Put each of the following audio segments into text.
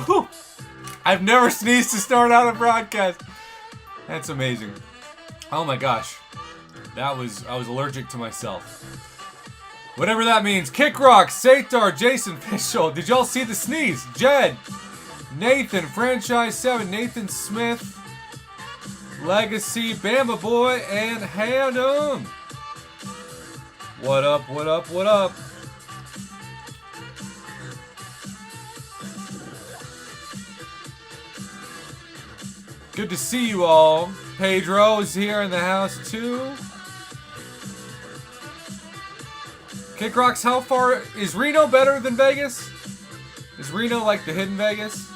Whew. I've never sneezed to start out a broadcast. That's amazing. Oh my gosh. I was allergic to myself. Whatever that means. Kick Rock, Satar, Jason Fishel. Did y'all see the sneeze? Jed, Nathan, Franchise 7, Nathan Smith, Legacy, Bama Boy, and Hannum. What up, what up, what up? Good to see you all. Pedro is here in the house too. Kick Rocks, how far is Reno better than Vegas? Is Reno like the hidden Vegas?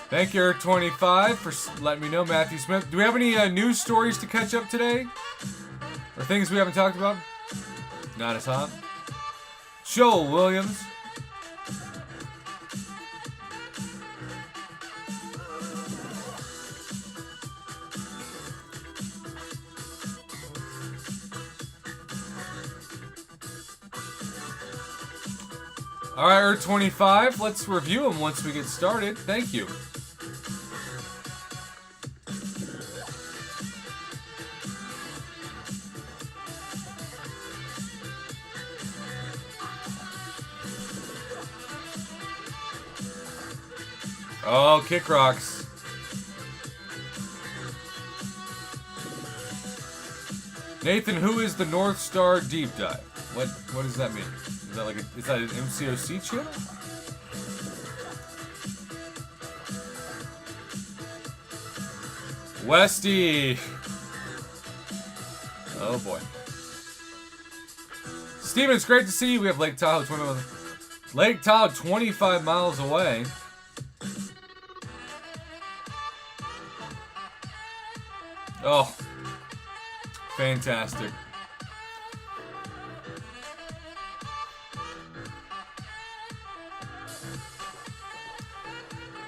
Thank you, Eric25, for letting me know, Matthew Smith. Do we have any news stories to catch up today? Or things we haven't talked about? Not as hot. Joel Williams. Alright, Earth25, let's review them once we get started. Thank you. Oh, Kick Rocks. Nathan, who is the North Star Deep Dive? What does that mean? Is that like is that an MCOC channel? Westy. Oh boy. Steven, it's great to see you. We have Lake Tahoe 25 miles away. Oh, fantastic.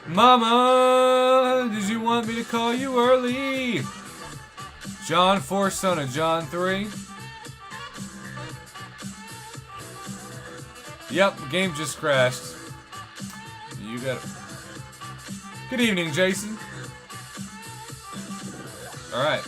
Mama, did you want me to call you early? John 4, son of John 3. Yep, the game just crashed. You got it. Good evening, Jason. All right.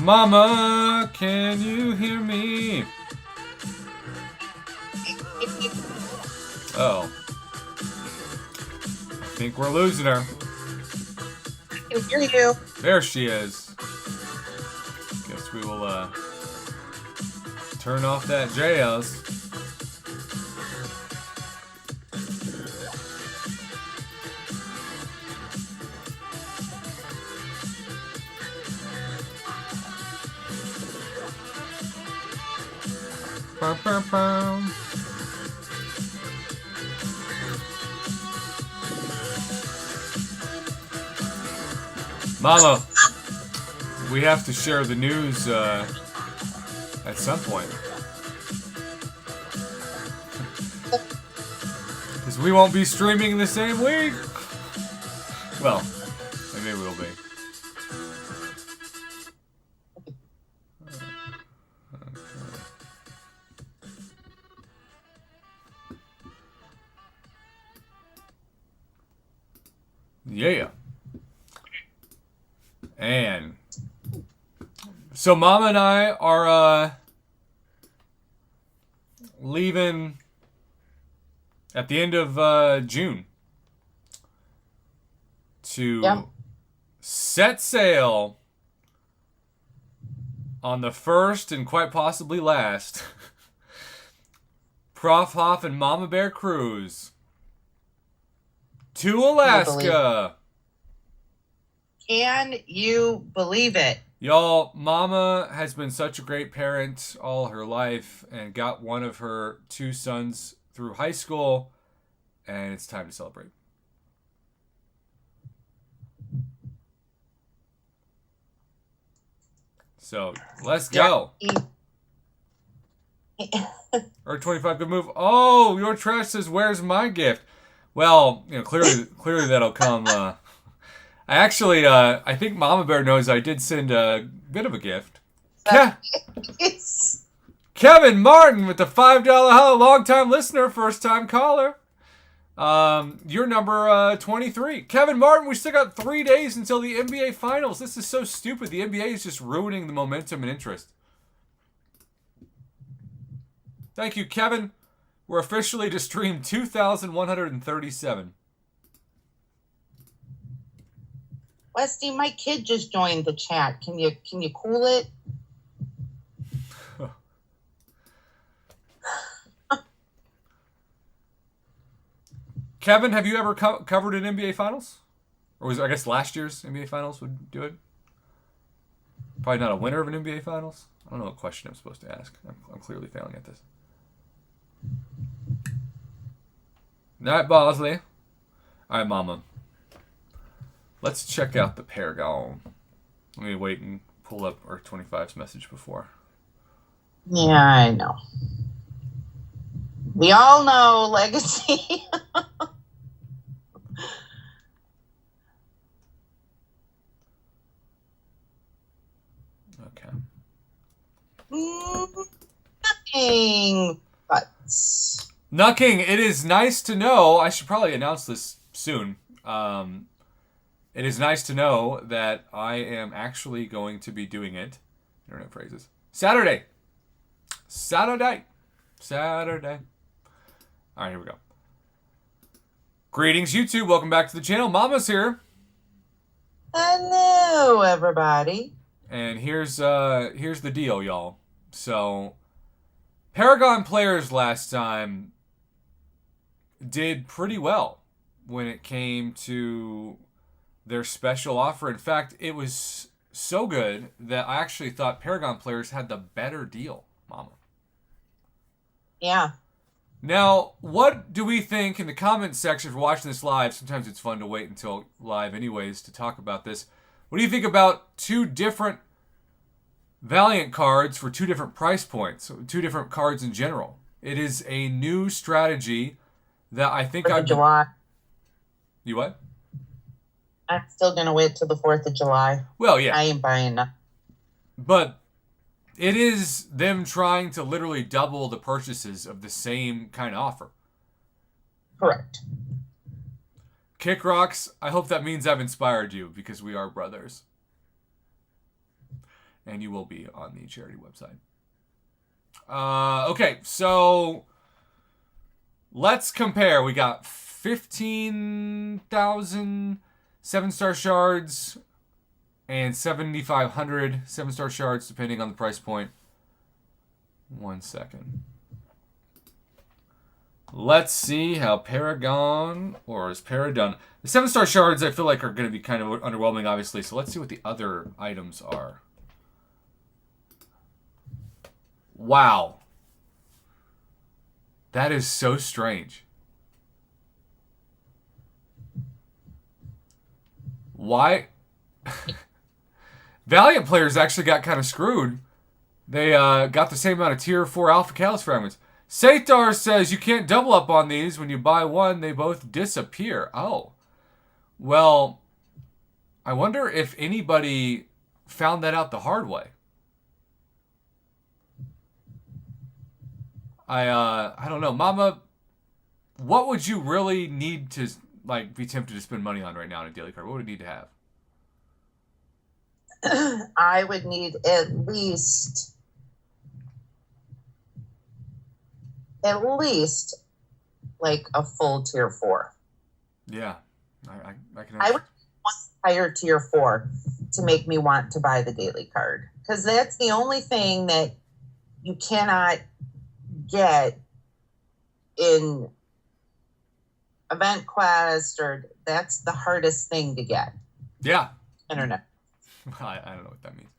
Mama, can you hear me? Oh. I think we're losing her. I can hear you. There she is. Guess we will turn off that JS. Mama, we have to share the news at some point. Because we won't be streaming the same week. Well, maybe we'll be. Yeah. And so Mama and I are leaving at the end of June to set sail on the first and quite possibly last Prof Hoff and Mama Bear cruise to Alaska. Can you believe it? Y'all, Mama has been such a great parent all her life and got one of her 2 sons through high school, and it's time to celebrate. So, let's go. Or 25, good move. Oh, your trash says, "Where's my gift?" Well, clearly that'll come. I think Mama Bear knows I did send a bit of a gift. Kevin Martin with the $5 hello, long-time listener, first-time caller. You're number 23. Kevin Martin, we still got 3 days until the NBA Finals. This is so stupid. The NBA is just ruining the momentum and interest. Thank you, Kevin. We're officially to stream 2,137. Westy, my kid just joined the chat. Can you cool it? Kevin, have you ever covered an NBA Finals? Or was it, I guess, last year's NBA Finals would do it? Probably not a winner of an NBA Finals? I don't know what question I'm supposed to ask. I'm clearly failing at this. Night, Bosley. All right, Mama. Let's check out the Paragon. Let me wait and pull up our 25's message before. Yeah, I know. We all know Legacy. Okay. Nothing but. Nucking, it is nice to know. I should probably announce this soon. It is nice to know that I am actually going to be doing it. Internet phrases. Saturday. All right, here we go. Greetings, YouTube. Welcome back to the channel. Mama's here. Hello, everybody. And here's the deal, y'all. So, Paragon players last time did pretty well when it came to their special offer. In fact, it was so good that I actually thought Paragon players had the better deal, Mama. Yeah. Now, what do we think in the comments section for watching this live? Sometimes it's fun to wait until live anyways to talk about this. What do you think about 2 different Valiant cards for 2 different price points? 2 different cards in general. It is a new strategy that I think I've... July. You what? I'm still going to wait till the 4th of July. Well, yeah. I ain't buying nothing. But it is them trying to literally double the purchases of the same kind of offer. Correct. Kick Rocks, I hope that means I've inspired you because we are brothers. And you will be on the charity website. Okay, so let's compare. We got 15,000 7-star shards and 7,500 7-star shards, depending on the price point. 1 second. Let's see how Paragon, or is Paradon. The 7-star shards I feel like are going to be kind of underwhelming, obviously. So let's see what the other items are. Wow. That is so strange. Why? Valiant players actually got kind of screwed. They got the same amount of tier 4 alpha callus fragments. Satar says you can't double up on these. When you buy one, they both disappear. Oh. Well, I wonder if anybody found that out the hard way. I don't know. Mama, what would you really need to be tempted to spend money on right now in a daily card? What would it need to have? I would need at least like a full tier 4. Yeah. I can I would want higher tier 4 to make me want to buy the daily card. Because that's the only thing that you cannot get in Event Quest, or that's the hardest thing to get. Yeah. Internet. I don't know what that means.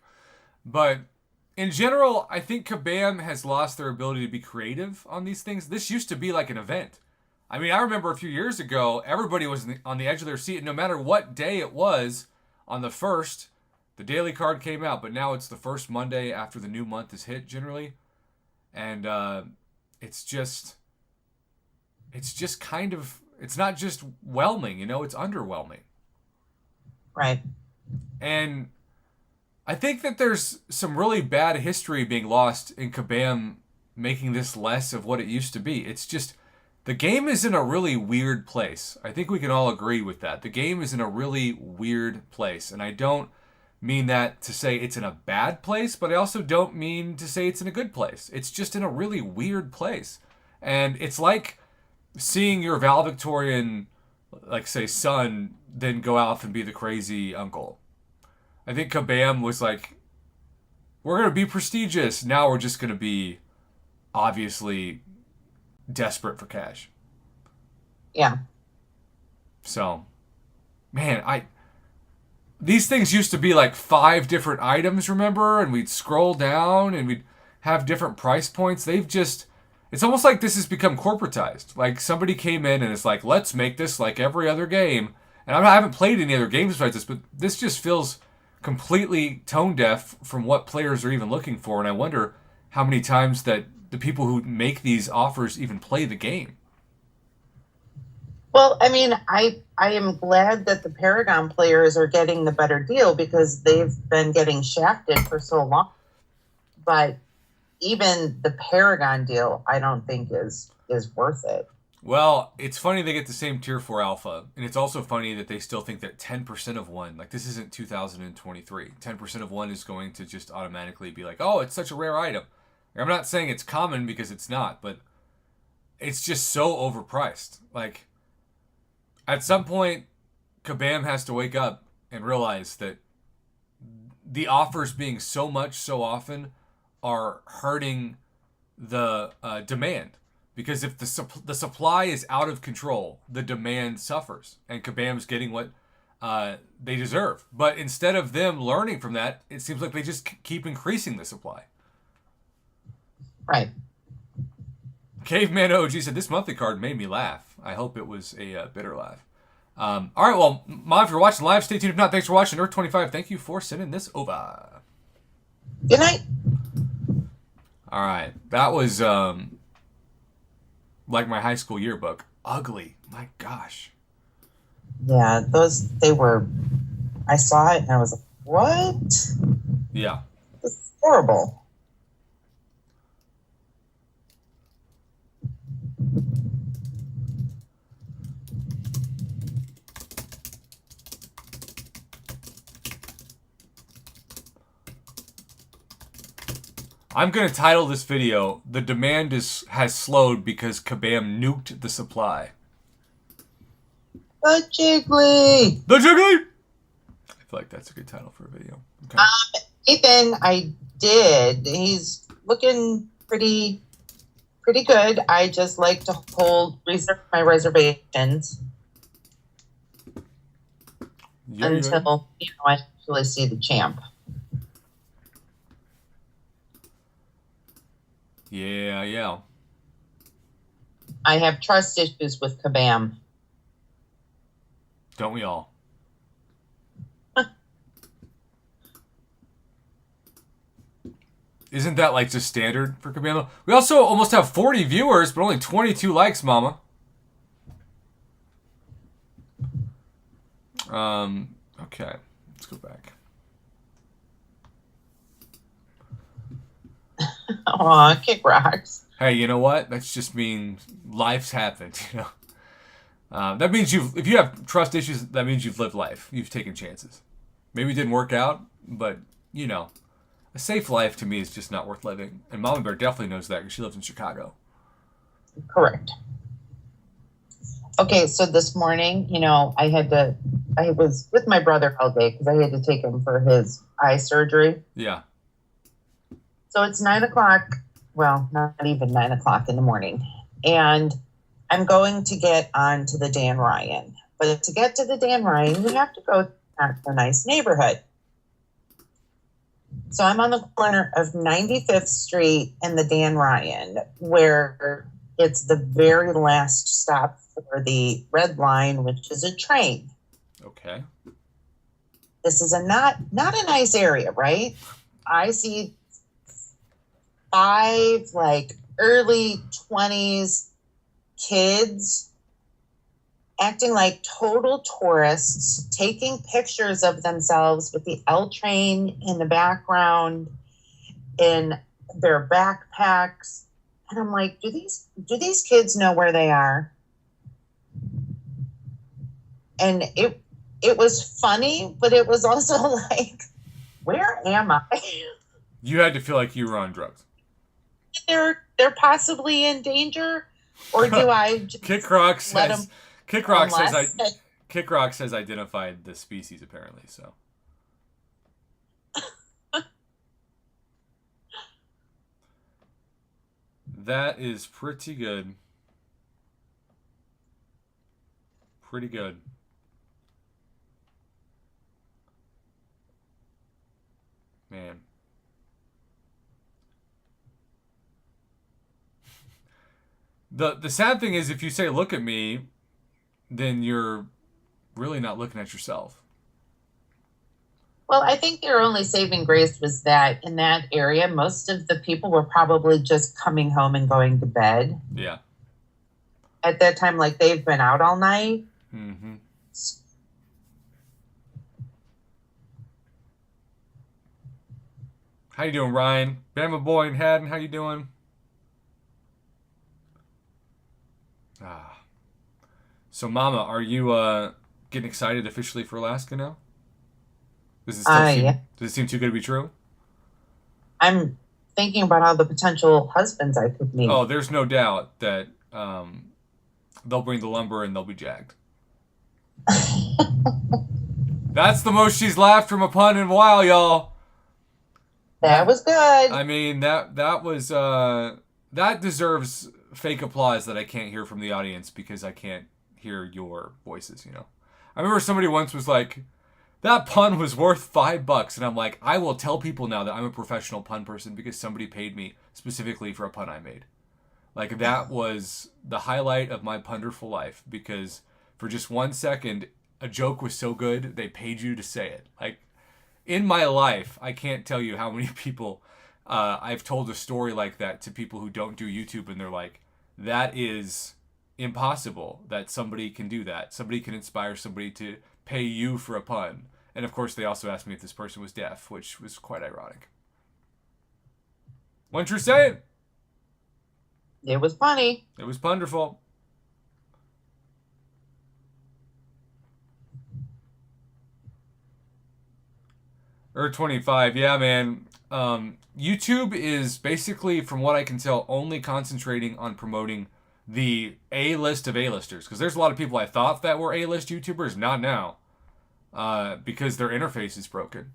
But in general, I think Kabam has lost their ability to be creative on these things. This used to be like an event. I mean, I remember a few years ago, everybody was on the edge of their seat, and no matter what day it was, on the 1st, the daily card came out. But now it's the first Monday after the new month is hit, generally. And it's just kind of, it's not just whelming, it's underwhelming. Right. And I think that there's some really bad history being lost in Kabam making this less of what it used to be. It's just, the game is in a really weird place. I think we can all agree with that. The game is in a really weird place. And I don't mean that to say it's in a bad place, but I also don't mean to say it's in a good place. It's just in a really weird place. And it's like seeing your valedictorian, like say, son, then go off and be the crazy uncle. I think Kabam was like, we're going to be prestigious. Now we're just going to be obviously desperate for cash. Yeah. So, man, these things used to be like 5 different items, remember? And we'd scroll down and we'd have different price points. It's almost like this has become corporatized. Like somebody came in and it's like, let's make this like every other game. And I haven't played any other games besides this, but this just feels completely tone deaf from what players are even looking for. And I wonder how many times that the people who make these offers even play the game. Well, I mean, I am glad that the Paragon players are getting the better deal because they've been getting shafted for so long. But even the Paragon deal, I don't think is worth it. Well, it's funny they get the same tier 4 alpha, and it's also funny that they still think that 10% of one, like this isn't 2023, 10% of one is going to just automatically be like, oh, it's such a rare item. I'm not saying it's common because it's not, but it's just so overpriced. Like, at some point, Kabam has to wake up and realize that the offers being so much so often are hurting the demand. Because if the supply is out of control, the demand suffers. And Kabam's getting what they deserve. But instead of them learning from that, it seems like they just keep increasing the supply. Right. Caveman OG said, this monthly card made me laugh. I hope it was a bitter laugh. All right, well, Mom, if you're watching live, stay tuned. If not, thanks for watching. Earth25, thank you for sending this over. Good night. All right, that was like my high school yearbook. Ugly. My gosh. Yeah, I saw it and I was like, what? Yeah. It's horrible. I'm going to title this video, The Demand has Slowed Because Kabam Nuked the Supply. The Jiggly! The Jiggly! I feel like that's a good title for a video. Okay. Ethan, I did. He's looking pretty good. I just like to reserve my reservations until I actually see the champ. Yeah. I have trust issues with Kabam. Don't we all? Isn't that like just standard for Kabam? We also almost have 40 viewers, but only 22 likes, mama. Okay. Let's go back. Aw, kick rocks. Hey, you know what? That's just mean life's happened, you know? That means if you have trust issues, that means you've lived life. You've taken chances. Maybe it didn't work out, but, you know, a safe life to me is just not worth living. And Mama Bear definitely knows that because she lives in Chicago. Correct. Okay, so this morning, you know, I was with my brother all day because I had to take him for his eye surgery. Yeah. So it's 9 o'clock. Well, not even 9 o'clock in the morning. And I'm going to get on to the Dan Ryan. But to get to the Dan Ryan, you have to go to a nice neighborhood. So I'm on the corner of 95th Street and the Dan Ryan, where it's the very last stop for the Red Line, which is a train. Okay. This is not a nice area, right? I see 5 like early 20s kids acting like total tourists, taking pictures of themselves with the L train in the background in their backpacks. And I'm like, do these kids know where they are? And it was funny, but it was also like, where am I? You had to feel like you were on drugs. They're possibly in danger, or do I just Kick Rock let them? says Kick Rock says identified the species apparently, so. That is pretty good. Pretty good. Man. The sad thing is if you say look at me, then you're really not looking at yourself. Well, I think their only saving grace was that in that area, most of the people were probably just coming home and going to bed. Yeah. At that time, like they've been out all night. Mm-hmm. How you doing, Ryan? Bama boy in Haddon, how you doing? Ah. So, Mama, are you getting excited officially for Alaska now? Does it seem too good to be true? I'm thinking about all the potential husbands I could meet. Oh, there's no doubt that they'll bring the lumber and they'll be jacked. That's the most she's laughed from a pun in a while, y'all. That was good. I mean, that was that deserves fake applause that I can't hear from the audience because I can't hear your voices, you know. I remember somebody once was like, that pun was worth $5, and I'm like, I will tell people now that I'm a professional pun person because somebody paid me specifically for a pun I made. Like, that was the highlight of my punderful life because for just 1 second, a joke was so good, they paid you to say it. Like, in my life, I can't tell you how many people I've told a story like that to people who don't do YouTube, and they're like, that is impossible that somebody can do that. Somebody can inspire somebody to pay you for a pun. And of course, they also asked me if this person was deaf, which was quite ironic. Wasn't you saying? It was funny. It was wonderful. Or 25, yeah, man. YouTube is basically, from what I can tell, only concentrating on promoting the A-list of A-listers. Because there's a lot of people I thought that were A-list YouTubers, not now. Because their interface is broken.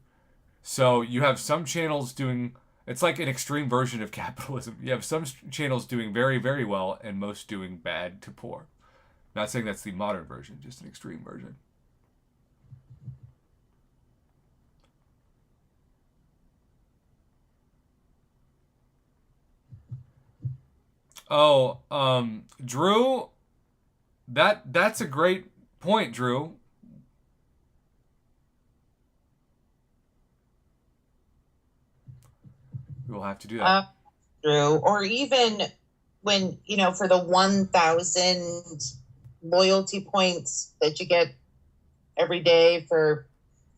So you have some channels doing... It's like an extreme version of capitalism. You have some channels doing very, very well, and most doing bad to poor. Not saying that's the modern version, just an extreme version. Oh, Drew, that's a great point, Drew. We'll have to do that. Drew, or even when, you know, for the 1,000 loyalty points that you get every day for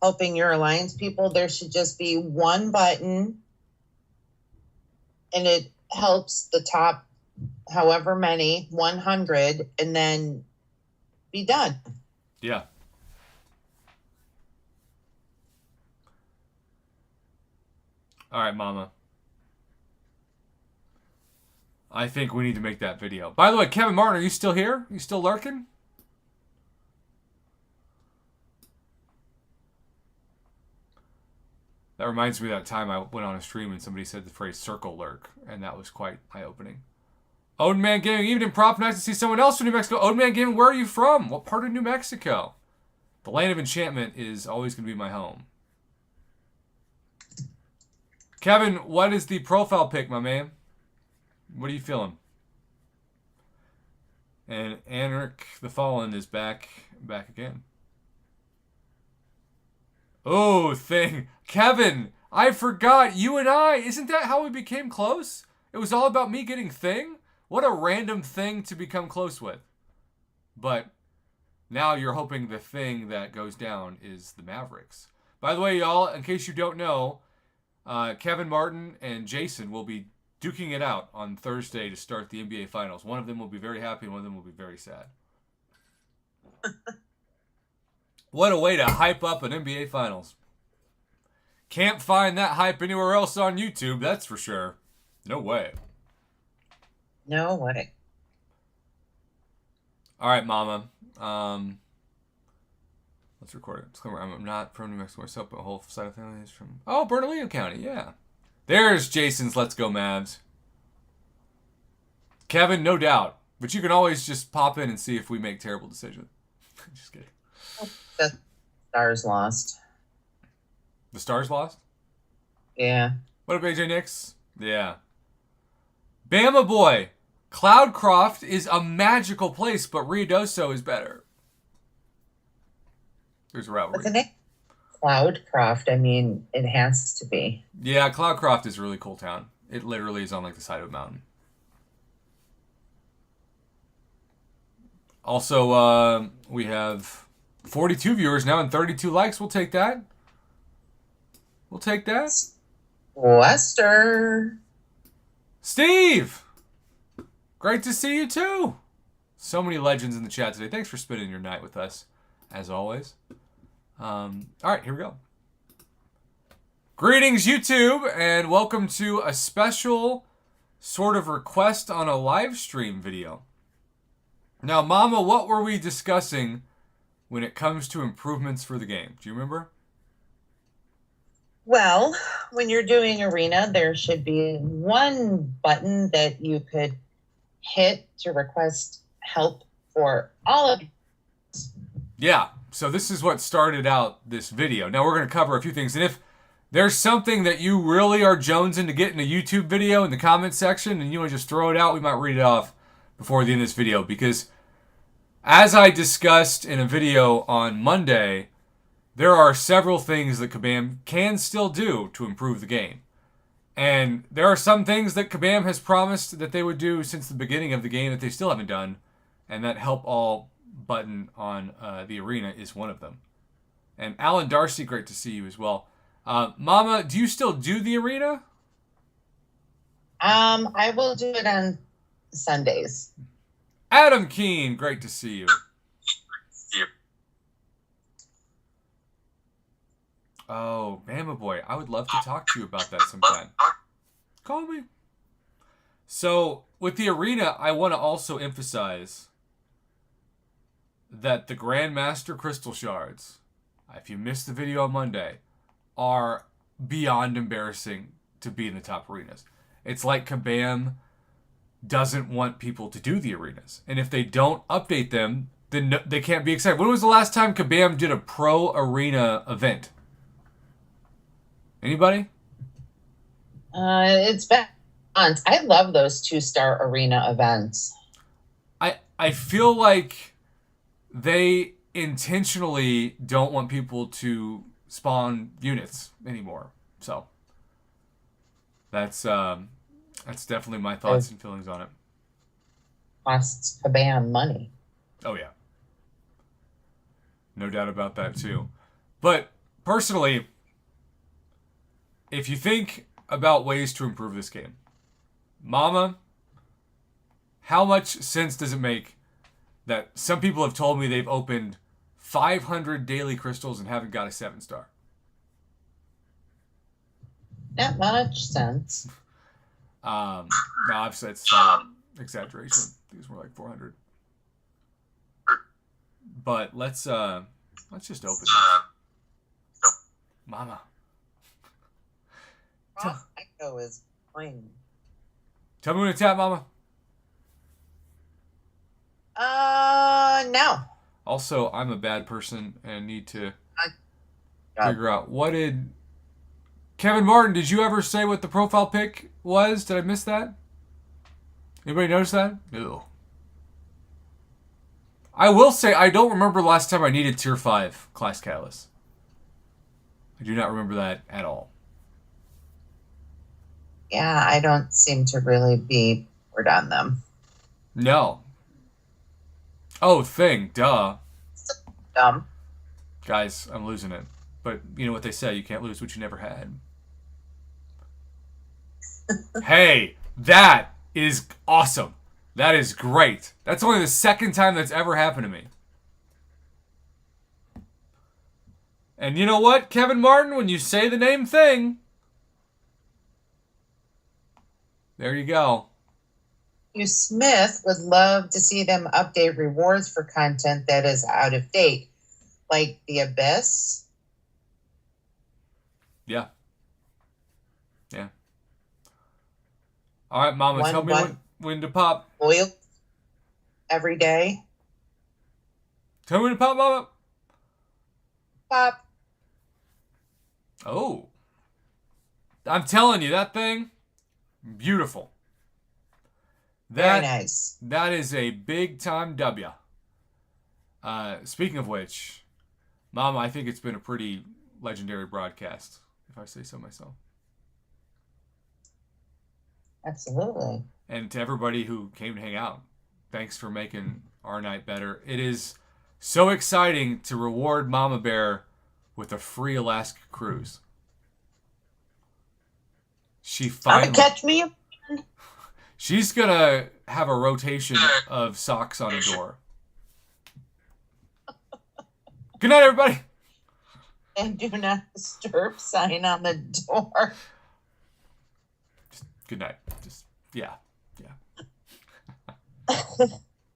helping your alliance people, there should just be one button, and it helps the top however many, 100, and then be done. Yeah. All right, Mama. I think we need to make that video. By the way, Kevin Martin, are you still here? You still lurking? That reminds me of that time I went on a stream and somebody said the phrase circle lurk, and that was quite eye-opening. Odin Man Gaming, evening prop. Nice to see someone else from New Mexico. Odin Man Gaming, where are you from? What part of New Mexico? The land of enchantment is always going to be my home. Kevin, what is the profile pic, my man? What are you feeling? And Anarch the Fallen is back again. Oh, thing. Kevin, I forgot. You and I, isn't that how we became close? It was all about me getting Thing? What a random thing to become close with. But now you're hoping the thing that goes down is the Mavericks. By the way, y'all, in case you don't know, Kevin Martin and Jason will be duking it out on Thursday to start the NBA Finals. One of them will be very happy and one of them will be very sad. What a way to hype up an NBA Finals. Can't find that hype anywhere else on YouTube, that's for sure. No way. No way. All right, Mama. Let's record it. Disclaimer, I'm not from New Mexico myself, but a whole side of family is from... Oh, Bernalillo County, yeah. There's Jason's Let's Go Mavs. Kevin, no doubt. But you can always just pop in and see if we make terrible decisions. Just kidding. The Stars lost. The Stars lost? Yeah. What up, AJ Nix? Yeah. Bama Boy. Cloudcroft is a magical place, but Ruidoso is better. There's a rivalry. What's the name? Cloudcroft. I mean, it has to be. Yeah, Cloudcroft is a really cool town. It literally is on like the side of a mountain. Also, we have 42 viewers now and 32 likes. We'll take that. We'll take that. Wester. Steve! Great to see you too. So many legends in the chat today. Thanks for spending your night with us, as always. All right, here we go. Greetings, YouTube, and welcome to a special sort of request on a live stream video. Now, Mama, what were we discussing when it comes to improvements for the game? Do you remember? Well, when you're doing Arena, there should be one button that you could hit to request help for all of you. Yeah, so this is what started out this video. Now we're going to cover a few things, and if there's something that you really are jonesing to get in a YouTube video in the comment section and you want to just throw it out, we might read it off before the end of this video, because as I discussed in a video on Monday, there are several things that Kabam can still do to improve the game. And there are some things that Kabam has promised that they would do since the beginning of the game that they still haven't done. And that help all button on the arena is one of them. And Alan Darcy, great to see you as well. Mama, do you still do the arena? I will do it on Sundays. Adam Keene, great to see you. Oh, Bama Boy, I would love to talk to you about that sometime. Call me. So, with the arena, I want to also emphasize that the Grandmaster Crystal Shards, if you missed the video on Monday, are beyond embarrassing to be in the top arenas. It's like Kabam doesn't want people to do the arenas. And if they don't update them, then they can't be excited. When was the last time Kabam did a pro arena event? Anybody? It's been months. I love those 2-star arena events. I feel like they intentionally don't want people to spawn units anymore. So that's definitely my thoughts and feelings on it. Costs Kabam money. Oh yeah. No doubt about that too. But personally, if you think about ways to improve this game, Mama, how much sense does it make that some people have told me they've opened 500 daily crystals and haven't got a 7-star? Not much sense. No, I've said exaggeration. I think it's more like 400. But let's just open this. Mama. Echo is playing. Tell me when to tap, Mama. No. Also, I'm a bad person and need to figure out what did Kevin Martin, did you ever say what the profile pic was? Did I miss that? Anybody notice that? Ew. I will say I don't remember the last time I needed Tier 5 Class Catalyst. I do not remember that at all. Yeah, I don't seem to really be bored on them. No. Oh, thing. Duh. Dumb. Guys, I'm losing it. But you know what they say, you can't lose what you never had. Hey, that is awesome. That is great. That's only the second time that's ever happened to me. And you know what, Kevin Martin, when you say the name thing, there you go. You Smith would love to see them update rewards for content that is out of date, like the Abyss. Yeah. Yeah. All right, Mama, tell me when to pop. Oil every day. Tell me when to pop, Mama. Pop. Oh. I'm telling you, that thing, beautiful. Very nice. That is a big time W. Speaking of which, Mama, I think it's been a pretty legendary broadcast, if I say so myself. Absolutely. And to everybody who came to hang out, thanks for making our night better. It is so exciting to reward Mama Bear with a free Alaska cruise. She finally... Catch me. She's going to have a rotation of socks on a door. Good night, everybody. And do not disturb sign on the door. Good night. Just, yeah.